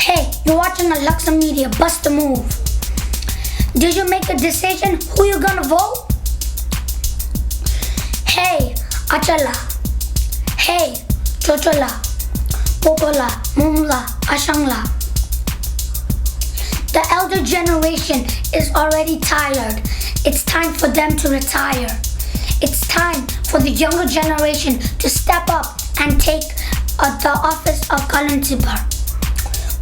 Hey, you're watching the Lhaksam Media. Bust the move. Did you make a decision who you gonna vote? Hey, Achala. Hey, Chochola. Popola. Mumla. Ashangla. The elder generation is already tired. It's time for them to retire. It's time for the younger generation to step up and take the office of Kalon Tripa.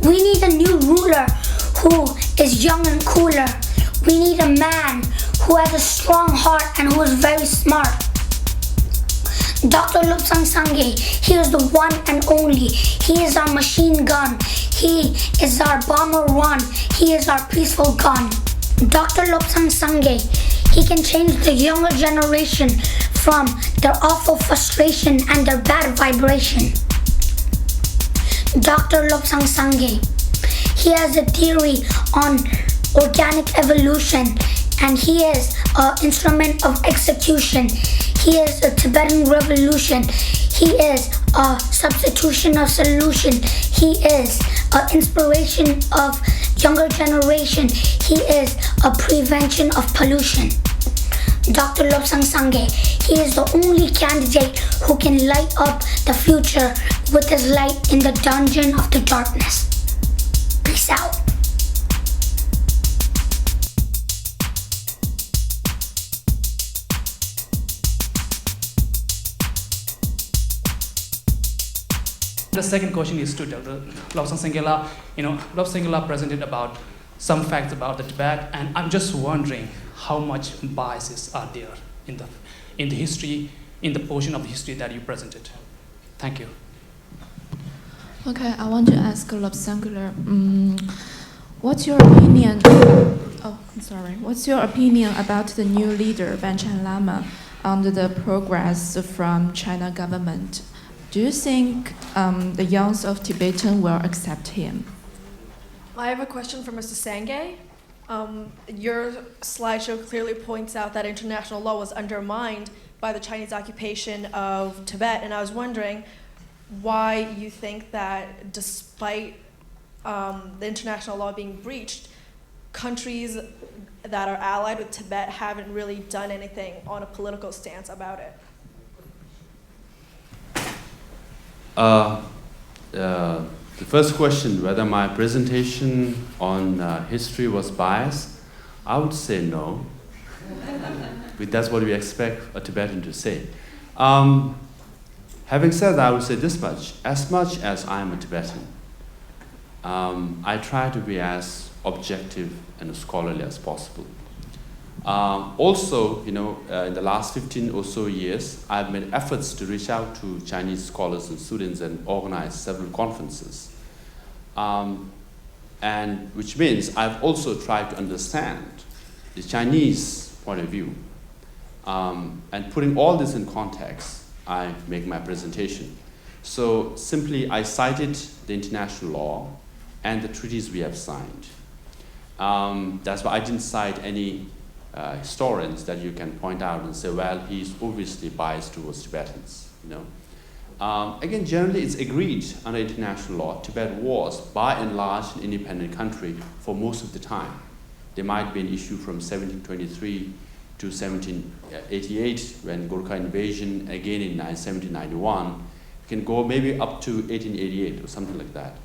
We need a new ruler who is young and cooler. We need a man who has a strong heart and who is very smart. Dr. Lhaksam Media, he is the one and only. He is our machine gun. He is our bomber one. He is our peaceful gun. Dr. Lhaksam Media, he can change the younger generation from their awful frustration and their bad vibration. Dr. Lhaksam Media, he has a theory on organic evolution and he is an instrument of execution. He is a Tibetan revolution. He is a substitution of solution. He is an inspiration of younger generation. He is a prevention of pollution. Dr. Lhaksam Media, he is the only candidate who can light up the future with his light in the dungeon of the darkness. Peace out. The second question is to Dr. Lhaksam Media. Lhaksam Media presented about some facts about the Tibet, and I'm just wondering how much biases are there in the history, in the portion of the history that you presented. Thank you. Okay, I want to ask Lhaksam Media, what's your opinion? What's your opinion about the new leader, Panchen Lama, under the progress from China government? Do you think the youngs of Tibetan will accept him? I have a question for Mr. Sangay. Your slideshow clearly points out that international law was undermined by the Chinese occupation of Tibet, and I was wondering why you think that despite the international law being breached, countries that are allied with Tibet haven't really done anything on a political stance about it. The first question, whether my presentation on history was biased, I would say no. But that's what we expect a Tibetan to say. Having said that, I would say this much. As much as I'm a Tibetan, I try to be as objective and as scholarly as possible. Also, in the last 15 or so years, I've made efforts to reach out to Chinese scholars and students and organize several conferences. And which means I've also tried to understand the Chinese point of view. And putting all this in context, I make my presentation. So simply, I cited the international law and the treaties we have signed. That's why I didn't cite any historians that you can point out and say, well, he's obviously biased towards Tibetans. Again, generally it's agreed under international law, Tibet was by and large an independent country for most of the time. There might be an issue from 1723 to 1788 when Gorkha invasion, again in 1791, it can go maybe up to 1888 or something like that.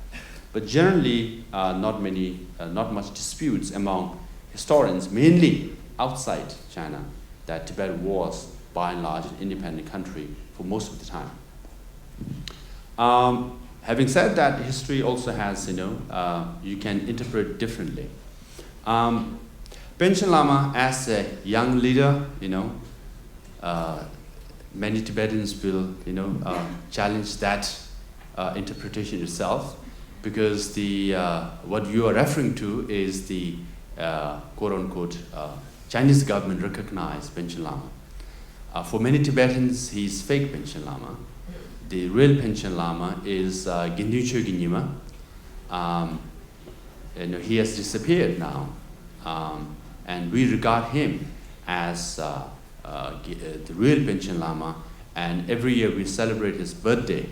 But generally, not much disputes among historians, mainly outside China, that Tibet was, by and large, an independent country for most of the time. Having said that, history also has, you can interpret differently. Panchen Lama, as a young leader, many Tibetans will, challenge that interpretation itself, because what you are referring to is the quote-unquote Chinese government recognized Panchen Lama. For many Tibetans, he's fake Panchen Lama. The real Panchen Lama is Ginducho Ginyima. He has disappeared now, and we regard him as the real Panchen Lama. And every year we celebrate his birthday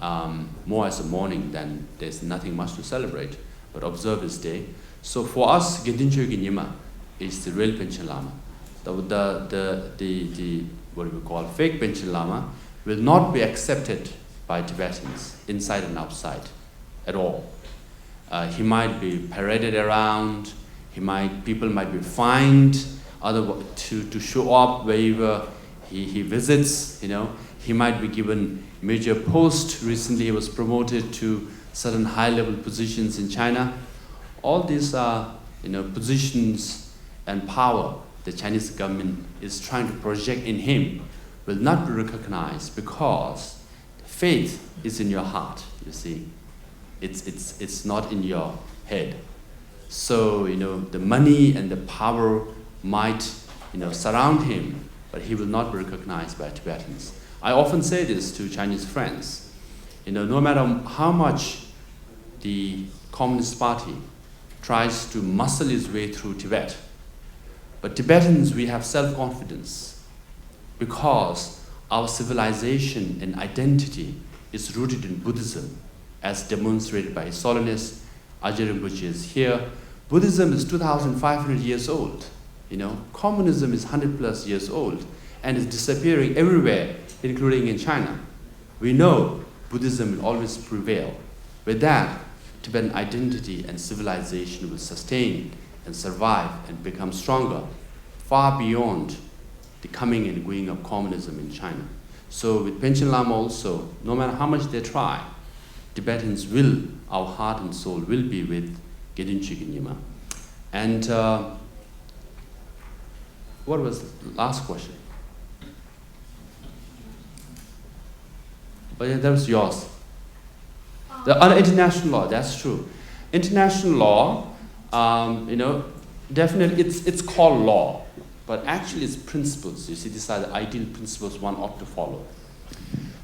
more as a mourning than there's nothing much to celebrate, but observe his day. So for us, Gedincho Ginyima is the real Panchen Lama. The what we call fake Panchen Lama will not be accepted by Tibetans inside and outside at all. He might be paraded around. People might be fined to show up wherever he visits. He might be given major post. Recently, he was promoted to certain high-level positions in China. All these are, positions and power the Chinese government is trying to project in him will not be recognized because faith is in your heart. You see, it's not in your head. So the money and the power might surround him, but he will not be recognized by Tibetans. I often say this to Chinese friends. No matter how much the Communist Party tries to muscle its way through Tibet, but Tibetans, we have self-confidence because our civilization and identity is rooted in Buddhism, as demonstrated by His Holiness Ajahn Rinpoche is here. Buddhism is 2,500 years old. Communism is 100 plus years old and is disappearing everywhere, including in China. We know Buddhism will always prevail. With that, Tibetan identity and civilization will sustain and survive and become stronger, far beyond the coming and going of communism in China. So with Panchen Lama also, no matter how much they try, Tibetans will, our heart and soul will be with Gedincho Ginyima. And what was the last question? But yeah, that was yours. The international law, that's true. International law, definitely it's called law, but actually it's principles. You see, these are the ideal principles one ought to follow.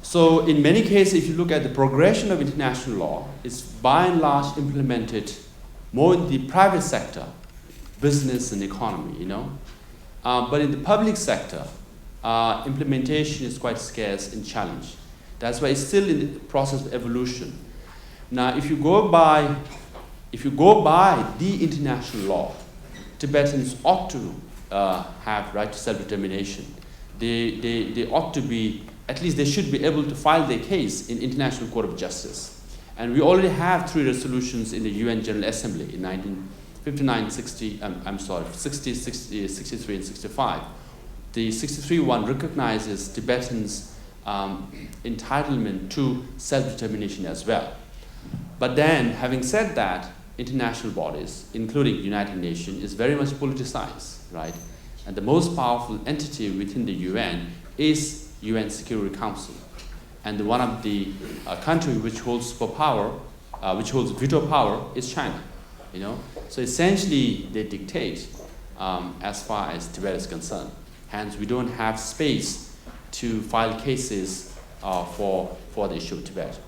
So in many cases, if you look at the progression of international law, it's by and large implemented more in the private sector, business and economy, But in the public sector, implementation is quite scarce and challenged. That's why it's still in the process of evolution. Now, if you go by the international law, Tibetans ought to have right to self-determination. They ought to be, at least they should be able to file their case in International Court of Justice. And we already have 3 resolutions in the UN General Assembly in 1959, 60, 63, and 65. The 63 one recognizes Tibetans' entitlement to self-determination as well. But then, having said that, international bodies, including the United Nations, is very much politicized, right? And the most powerful entity within the UN is UN Security Council. And one of the countries which holds veto power is China, So essentially, they dictate as far as Tibet is concerned. Hence, we don't have space to file cases for the issue of Tibet.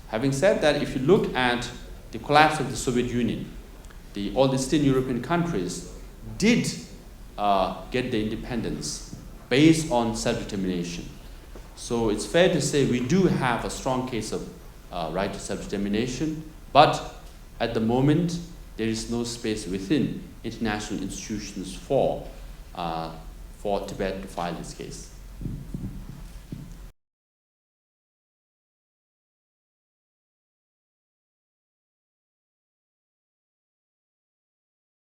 Having said that, if you look at the collapse of the Soviet Union, all the Eastern European countries did get their independence based on self-determination. So it's fair to say we do have a strong case of right to self-determination, but at the moment, there is no space within international institutions for Tibet to file this case.